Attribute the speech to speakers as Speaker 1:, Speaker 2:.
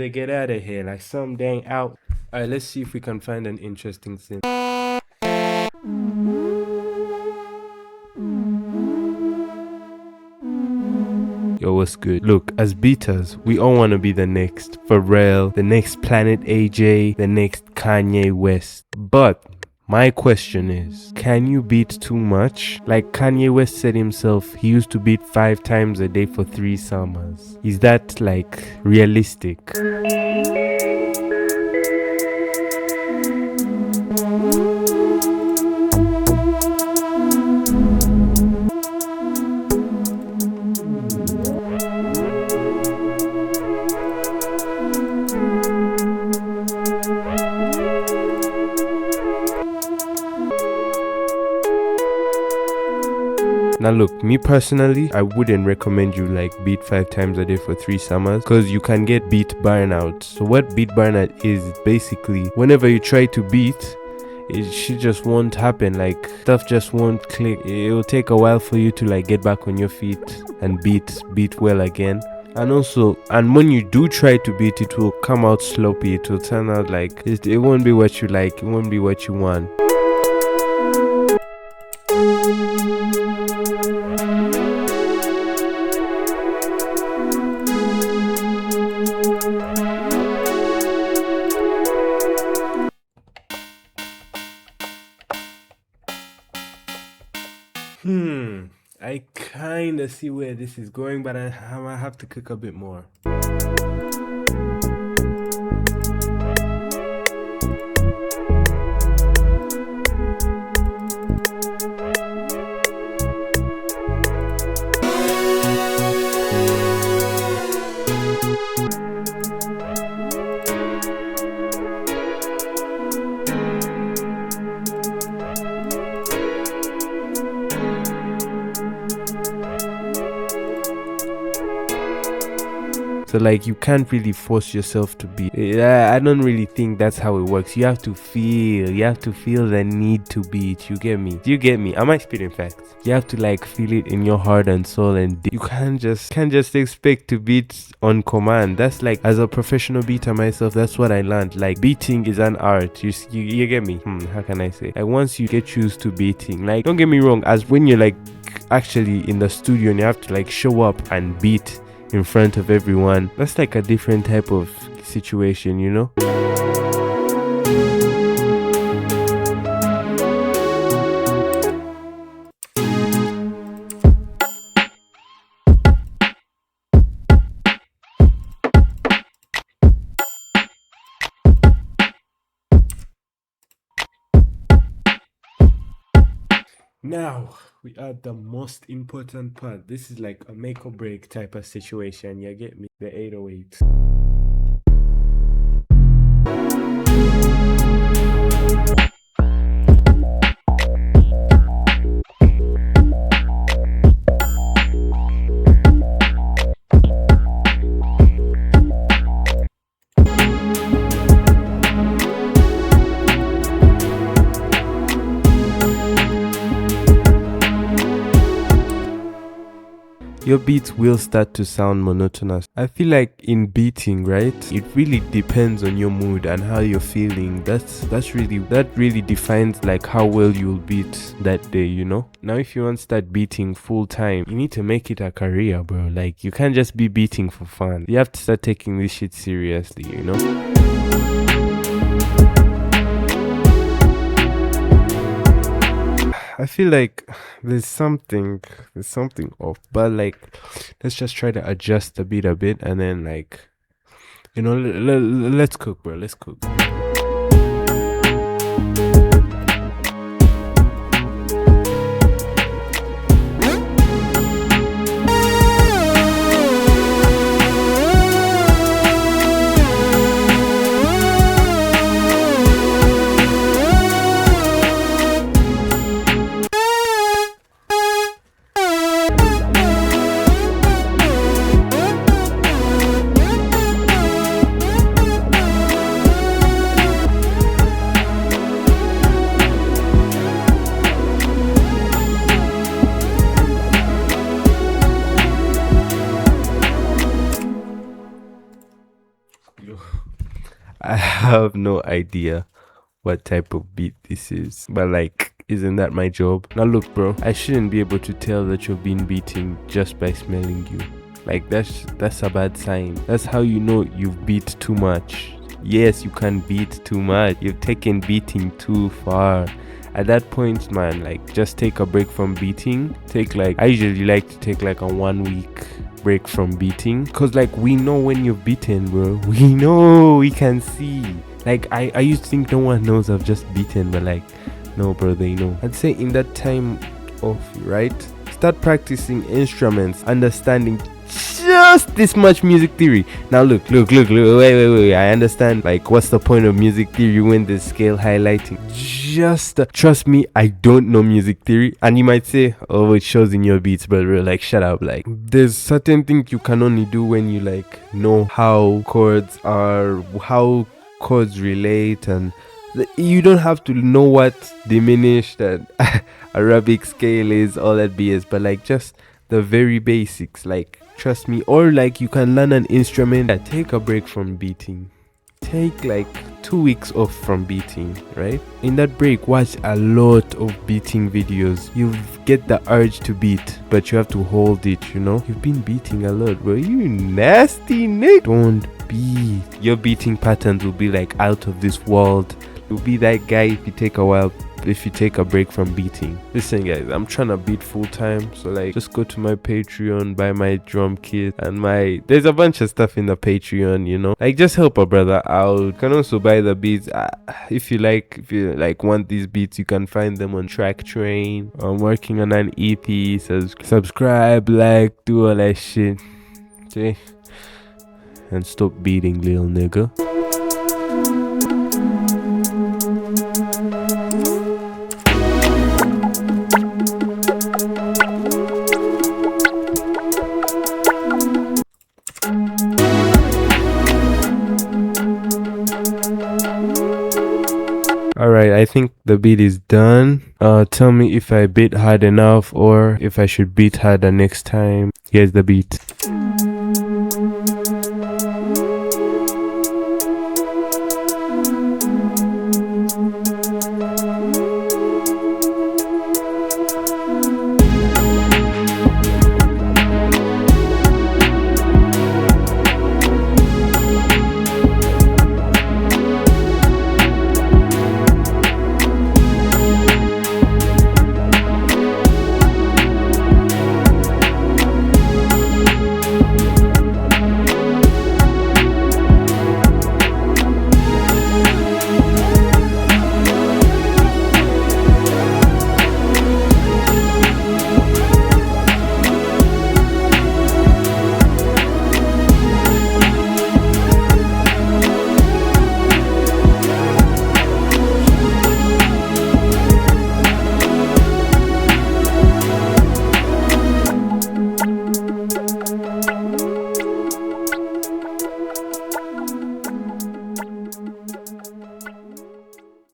Speaker 1: They get out of here like some dang out. Alright, let's see if we can find an interesting thing. Yo, what's good? Look, as beaters, we all want to be the next Pharrell, the next Planet AJ, the next Kanye West. But my question is, can you beat too much? Like Kanye West said himself, he used to beat 5 times a day for 3 summers. Is that like realistic? Now look, me personally, I wouldn't recommend you like beat 5 times a day for 3 summers because you can get beat burnout. So what beat burnout is basically whenever you try to beat, it should just won't happen. Like stuff just won't click. It will take a while for you to like get back on your feet and beat well again. And also, and when you do try to beat, it will come out sloppy. It will turn out like it won't be what you like. It won't be what you want. I kinda see where this is going, but I might have to cook a bit more. So like you can't really force yourself to beat. I don't really think that's how it works. You have to feel the need to beat. You get me? Do you get me? Am I spitting facts? You have to like feel it in your heart and soul, and you can't just expect to beat on command. That's like, as a professional beater myself, that's what I learned. Like beating is an art. You get me? How can I say? Like once you get used to beating, like don't get me wrong, as when you're like actually in the studio and you have to like show up and beat in front of everyone, that's like a different type of situation, you know? Now we are the most important part. This is like a make or break type of situation. You get me? The 808. Your beats will start to sound monotonous. I feel like in beating, right, it really depends on your mood and how you're feeling. That really defines like how well you'll beat that day, you know? Now if you want to start beating full time, you need to make it a career, bro. Like you can't just be beating for fun. You have to start taking this shit seriously, you know? I feel like there's something off, but like let's just try to adjust the beat a bit, and then like, you know, let's cook, bro. Let's cook. I have no idea what type of beat this is, but like, isn't that my job? Now look, bro, I shouldn't be able to tell that you've been beating just by smelling you. Like, that's a bad sign. That's how you know you've beat too much. Yes, you can beat too much. You've taken beating too far. At that point, man, like, just take a break from beating. I usually like to take like a 1 week break from beating, because like, we know when you've beaten, bro. We know, we can see. Like, I used to think no one knows I've just beaten, but like, no, bro, they know. I'd say in that time off, right, start practicing instruments, understanding just this much music theory. Now look, wait, I understand, like, what's the point of music theory when there's scale highlighting? Just trust me, I don't know music theory. And you might say, oh, it shows in your beats, brother. Like, shut up. Like, there's certain things you can only do when you like know how chords relate, and you don't have to know what diminished and Arabic scale is, all that BS, but like, just the very basics. Like, trust me. Or like, you can learn an instrument. Take a break from beating. Take like 2 weeks off from beating, right? In that break, watch a lot of beating videos. You get the urge to beat, but you have to hold it, you know? You've been beating a lot, bro. You nasty Nick. Don't beat. Your beating patterns will be like out of this world. You'll be that guy if you take a break from beating. Listen, guys, I'm trying to beat full time, so like, just go to my Patreon, buy my drum kit, and there's a bunch of stuff in the Patreon, you know, like, just help a brother out. You can also buy the beats. If you want these beats, you can find them on Track Train. I'm working on an EP, so subscribe, like, do all that shit. See? And stop beating, little nigga. Alright, I think the beat is done. Tell me if I beat hard enough or if I should beat harder next time. Here's the beat.